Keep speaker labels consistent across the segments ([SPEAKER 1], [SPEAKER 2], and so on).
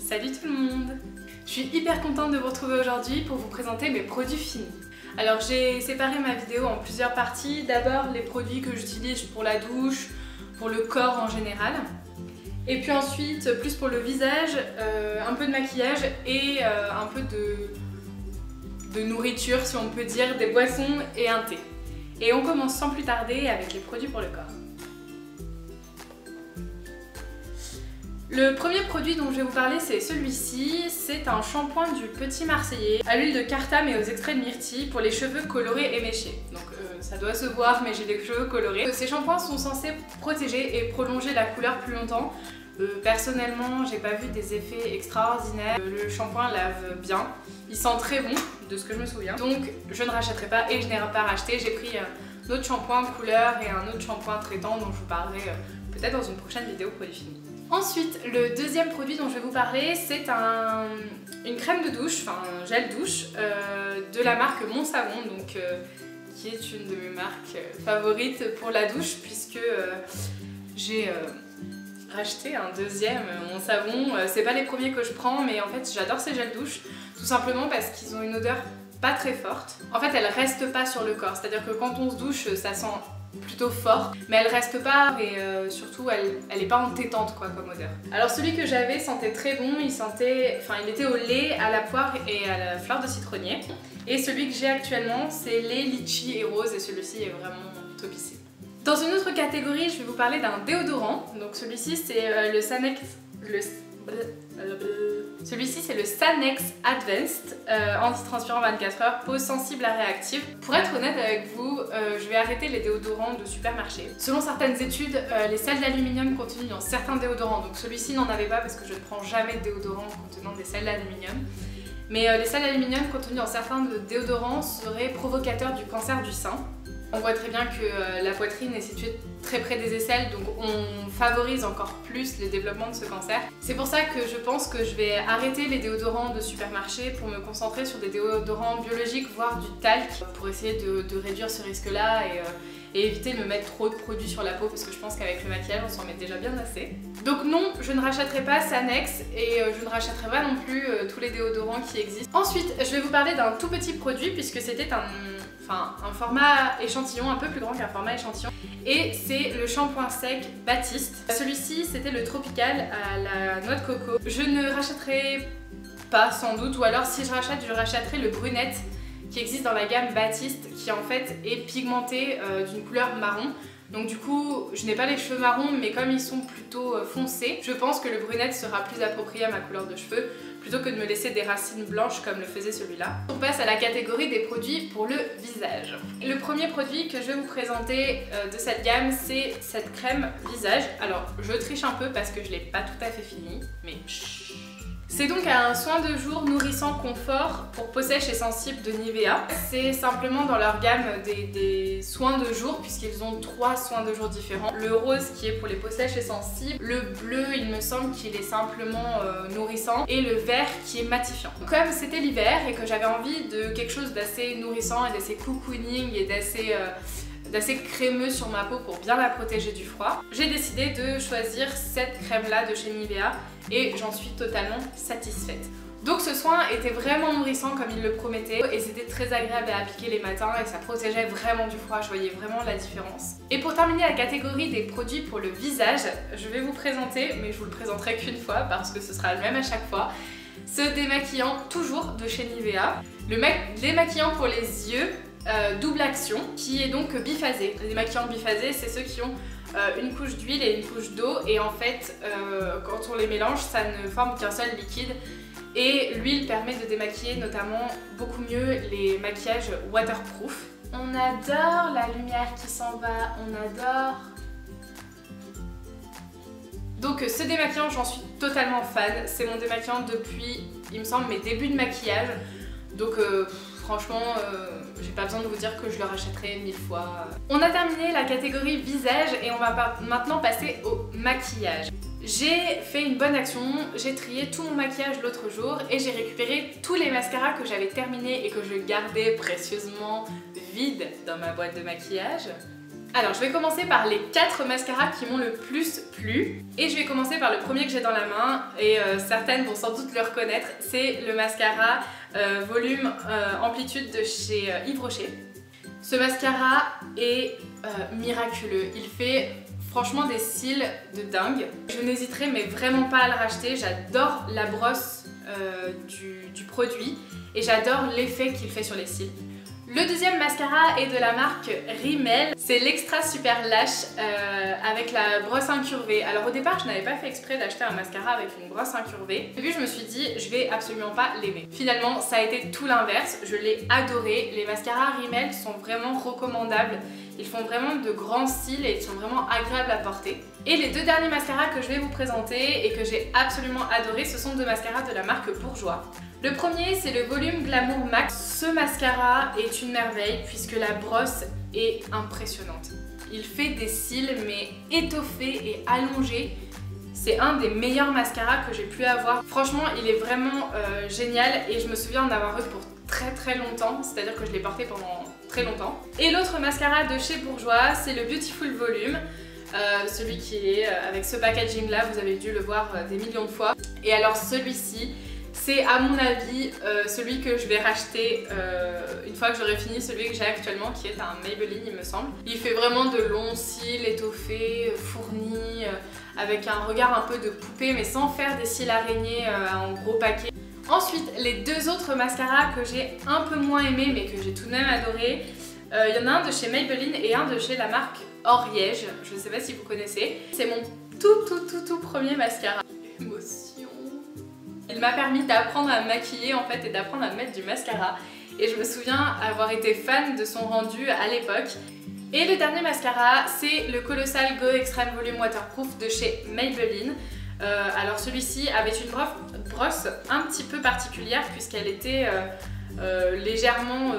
[SPEAKER 1] Salut tout le monde! Je suis hyper contente de vous retrouver aujourd'hui pour vous présenter mes produits finis. Alors j'ai séparé ma vidéo en plusieurs parties. D'abord les produits que j'utilise pour la douche, pour le corps en général. Et puis ensuite plus pour le visage, un peu de maquillage et un peu de nourriture si on peut dire, des boissons et un thé. Et on commence sans plus tarder avec les produits pour le corps. Le premier produit dont je vais vous parler, c'est celui-ci. C'est un shampoing du Petit Marseillais à l'huile de cartame et aux extraits de myrtille pour les cheveux colorés et méchés. Donc ça doit se voir, mais j'ai des cheveux colorés. Ces shampoings sont censés protéger et prolonger la couleur plus longtemps. Personnellement, j'ai pas vu des effets extraordinaires. Le shampoing lave bien. Il sent très bon, de ce que je me souviens. Donc je ne rachèterai pas et je n'ai pas racheté. J'ai pris un autre shampoing couleur et un autre shampoing traitant dont je vous parlerai peut-être dans une prochaine vidéo produit fini. Ensuite, le deuxième produit dont je vais vous parler, c'est une crème de douche, enfin un gel douche de la marque Mon Savon, donc, qui est une de mes marques favorites pour la douche puisque j'ai racheté un deuxième Mon Savon. C'est pas les premiers que je prends, mais en fait j'adore ces gels douche tout simplement parce qu'ils ont une odeur pas très forte. En fait, elle reste pas sur le corps, c'est-à-dire que quand on se douche, ça sent plutôt fort, mais elle reste pas et surtout elle est pas entêtante quoi comme odeur. Alors celui que j'avais sentait très bon, il était au lait, à la poire et à la fleur de citronnier. Et celui que j'ai actuellement c'est lait, litchi et rose et celui-ci est vraiment topissime. Dans une autre catégorie, je vais vous parler d'un déodorant. Donc celui-ci c'est le Sanex Advanced anti-transpirant 24 heures, peau sensible à réactive. Pour être honnête avec vous, je vais arrêter les déodorants de supermarché. Selon certaines études, les sels d'aluminium contenus dans certains déodorants, donc celui-ci n'en avait pas parce que je ne prends jamais de déodorant contenant des sels d'aluminium, mais les sels d'aluminium contenus dans certains déodorants seraient provocateurs du cancer du sein. On voit très bien que la poitrine est située très près des aisselles, donc on favorise encore plus le développement de ce cancer. C'est pour ça que je pense que je vais arrêter les déodorants de supermarché pour me concentrer sur des déodorants biologiques, voire du talc, pour essayer de réduire ce risque-là et éviter de me mettre trop de produits sur la peau parce que je pense qu'avec le maquillage on s'en met déjà bien assez. Donc non, je ne rachèterai pas Sanex et je ne rachèterai pas non plus tous les déodorants qui existent. Ensuite, je vais vous parler d'un tout petit produit puisque c'était un format échantillon, un peu plus grand qu'un format échantillon. Et c'est le shampoing sec Baptiste. Celui-ci, c'était le tropical à la noix de coco. Je ne rachèterai pas sans doute, ou alors si je rachèterai le brunette qui existe dans la gamme Baptiste, qui en fait est pigmenté d'une couleur marron. Donc du coup, je n'ai pas les cheveux marrons, mais comme ils sont plutôt foncés, je pense que le brunette sera plus approprié à ma couleur de cheveux, plutôt que de me laisser des racines blanches comme le faisait celui-là. On passe à la catégorie des produits pour le visage. Le premier produit que je vais vous présenter de cette gamme, c'est cette crème visage. Alors, je triche un peu parce que je ne l'ai pas tout à fait fini, mais chut. C'est donc un soin de jour nourrissant confort pour peau sèche et sensible de Nivea. C'est simplement dans leur gamme des soins de jour puisqu'ils ont 3 soins de jour différents. Le rose qui est pour les peaux sèches et sensibles, le bleu il me semble qu'il est simplement nourrissant et le vert qui est matifiant. Comme c'était l'hiver et que j'avais envie de quelque chose d'assez nourrissant et d'assez cocooning et d'assez crémeux sur ma peau pour bien la protéger du froid, j'ai décidé de choisir cette crème là de chez Nivea et j'en suis totalement satisfaite. Donc ce soin était vraiment nourrissant comme il le promettait et c'était très agréable à appliquer les matins et ça protégeait vraiment du froid, je voyais vraiment la différence. Et pour terminer la catégorie des produits pour le visage, je vais vous présenter, mais je vous le présenterai qu'une fois parce que ce sera le même à chaque fois, ce démaquillant toujours de chez Nivea, le démaquillant pour les yeux double action qui est donc biphasé. Les démaquillants biphasés, c'est ceux qui ont une couche d'huile et une couche d'eau et en fait quand on les mélange ça ne forme qu'un seul liquide et l'huile permet de démaquiller notamment beaucoup mieux les maquillages waterproof. On adore la lumière qui s'en va, on adore. Donc ce démaquillant j'en suis totalement fan, c'est mon démaquillant depuis il me semble mes débuts de maquillage donc franchement, j'ai pas besoin de vous dire que je le rachèterai 1000 fois. On a terminé la catégorie visage et on va maintenant passer au maquillage. J'ai fait une bonne action, j'ai trié tout mon maquillage l'autre jour et j'ai récupéré tous les mascaras que j'avais terminés et que je gardais précieusement vides dans ma boîte de maquillage. Alors je vais commencer par les 4 mascaras qui m'ont le plus plu. Et je vais commencer par le premier que j'ai dans la main, et certaines vont sans doute le reconnaître. C'est le mascara volume amplitude de chez Yves Rocher. Ce mascara est miraculeux, il fait franchement des cils de dingue. Je n'hésiterai mais vraiment pas à le racheter, j'adore la brosse du produit et j'adore l'effet qu'il fait sur les cils. Le deuxième mascara est de la marque Rimmel, c'est l'Extra Super Lash avec la brosse incurvée. Alors au départ je n'avais pas fait exprès d'acheter un mascara avec une brosse incurvée. Au début je me suis dit je vais absolument pas l'aimer. Finalement ça a été tout l'inverse, je l'ai adoré. Les mascaras Rimmel sont vraiment recommandables. Ils font vraiment de grands cils et ils sont vraiment agréables à porter. Et les 2 derniers mascaras que je vais vous présenter et que j'ai absolument adoré, ce sont 2 mascaras de la marque Bourjois. Le premier c'est le Volume Glamour Max. Ce mascara est une merveille puisque la brosse est impressionnante. Il fait des cils mais étoffés et allongés. C'est un des meilleurs mascaras que j'ai pu avoir. Franchement il est vraiment génial et je me souviens en avoir eu pour très longtemps, c'est-à-dire que je l'ai porté pendant très longtemps. Et l'autre mascara de chez Bourjois c'est le Beautiful Volume. Celui qui est avec ce packaging là, vous avez dû le voir des millions de fois. Et alors celui-ci, c'est à mon avis celui que je vais racheter une fois que j'aurai fini celui que j'ai actuellement, qui est un Maybelline il me semble. Il fait vraiment de longs cils étoffés, fournis, avec un regard un peu de poupée mais sans faire des cils araignées en gros paquet. Ensuite, les 2 autres mascaras que j'ai un peu moins aimés mais que j'ai tout de même adoré, il y en a un de chez Maybelline et un de chez la marque Oriège, je ne sais pas si vous connaissez. C'est mon tout premier mascara. Émotion. Il m'a permis d'apprendre à me maquiller en fait et d'apprendre à mettre du mascara. Et je me souviens avoir été fan de son rendu à l'époque. Et le dernier mascara, c'est le Colossal Go Extreme Volume Waterproof de chez Maybelline. Alors celui-ci avait une brosse un petit peu particulière puisqu'elle était légèrement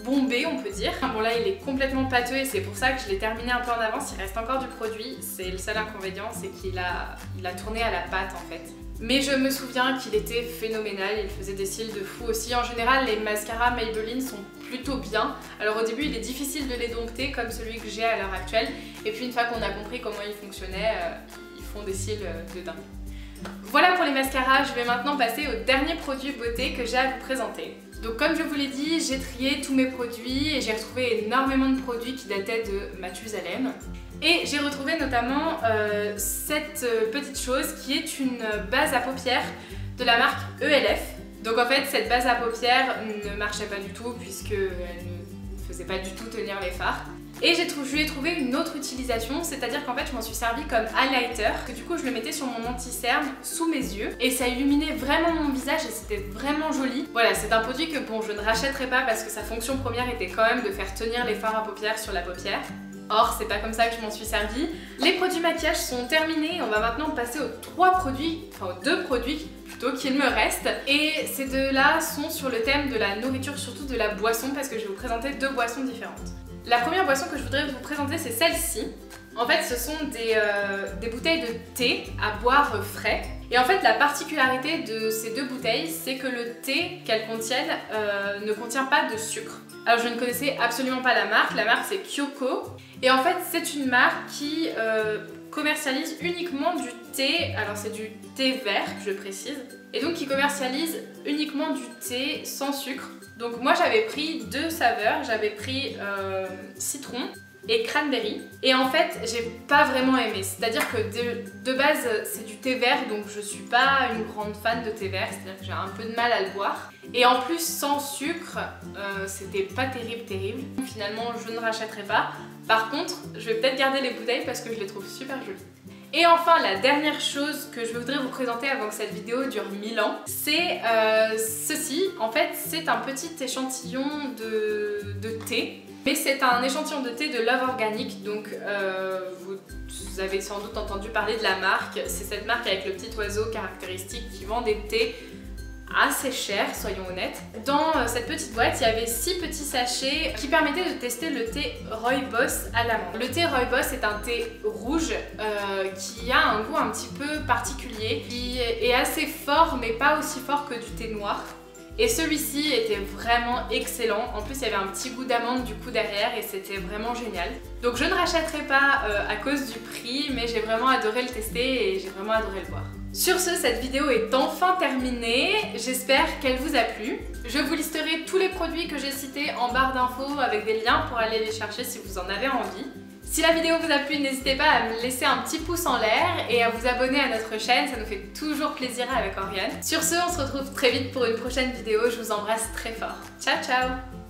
[SPEAKER 1] bombé on peut dire. Bon là il est complètement pâteux et c'est pour ça que je l'ai terminé un peu en avance, il reste encore du produit, c'est le seul inconvénient, c'est qu'il a tourné à la pâte en fait. Mais je me souviens qu'il était phénoménal, il faisait des cils de fou aussi. En général les mascaras Maybelline sont plutôt bien. Alors au début il est difficile de les dompter comme celui que j'ai à l'heure actuelle, et puis une fois qu'on a compris comment ils fonctionnaient, ils font des cils de dingue. Voilà pour les mascaras, je vais maintenant passer au dernier produit beauté que j'ai à vous présenter. Donc comme je vous l'ai dit, j'ai trié tous mes produits et j'ai retrouvé énormément de produits qui dataient de Mathusalem. Et j'ai retrouvé notamment cette petite chose qui est une base à paupières de la marque ELF. Donc en fait cette base à paupières ne marchait pas du tout puisqu'elle ne faisait pas du tout tenir les fards. Et je lui ai trouvé une autre utilisation, c'est-à-dire qu'en fait je m'en suis servi comme highlighter, que du coup je le mettais sur mon anti-cerne sous mes yeux et ça illuminait vraiment mon visage et c'était vraiment joli. Voilà, c'est un produit que bon je ne rachèterai pas parce que sa fonction première était quand même de faire tenir les fards à paupières sur la paupière. Or c'est pas comme ça que je m'en suis servi. Les produits maquillage sont terminés, on va maintenant passer aux 2 produits plutôt qu'il me reste. Et ces 2-là sont sur le thème de la nourriture, surtout de la boisson, parce que je vais vous présenter 2 boissons différentes. La première boisson que je voudrais vous présenter c'est celle-ci. En fait ce sont des bouteilles de thé à boire frais. Et en fait la particularité de ces 2 bouteilles c'est que le thé qu'elles contiennent ne contient pas de sucre. Alors je ne connaissais absolument pas la marque c'est Kyoko. Et en fait c'est une marque qui commercialise uniquement du thé, alors c'est du thé vert je précise, et donc qui commercialise uniquement du thé sans sucre. Donc moi j'avais pris 2 saveurs, j'avais pris citron et cranberry, et en fait j'ai pas vraiment aimé, c'est-à-dire que de base c'est du thé vert donc je suis pas une grande fan de thé vert, c'est-à-dire que j'ai un peu de mal à le boire, et en plus sans sucre c'était pas terrible, finalement je ne rachèterai pas. Par contre je vais peut-être garder les bouteilles parce que je les trouve super jolies. Et enfin la dernière chose que je voudrais vous présenter avant que cette vidéo dure 1000 ans, c'est ceci. En fait c'est un petit échantillon de thé. Mais c'est un échantillon de thé de Love Organic, donc vous avez sans doute entendu parler de la marque. C'est cette marque avec le petit oiseau caractéristique qui vend des thés assez chers, soyons honnêtes. Dans cette petite boîte, il y avait 6 petits sachets qui permettaient de tester le thé Rooibos à l'amande. Le thé Rooibos est un thé rouge qui a un goût un petit peu particulier, qui est assez fort mais pas aussi fort que du thé noir. Et celui-ci était vraiment excellent. En plus, il y avait un petit goût d'amande du coup derrière et c'était vraiment génial. Donc je ne rachèterai pas à cause du prix, mais j'ai vraiment adoré le tester et j'ai vraiment adoré le boire. Sur ce, cette vidéo est enfin terminée. J'espère qu'elle vous a plu. Je vous listerai tous les produits que j'ai cités en barre d'infos avec des liens pour aller les chercher si vous en avez envie. Si la vidéo vous a plu, n'hésitez pas à me laisser un petit pouce en l'air et à vous abonner à notre chaîne, ça nous fait toujours plaisir avec Oriane. Sur ce, on se retrouve très vite pour une prochaine vidéo, je vous embrasse très fort. Ciao ciao!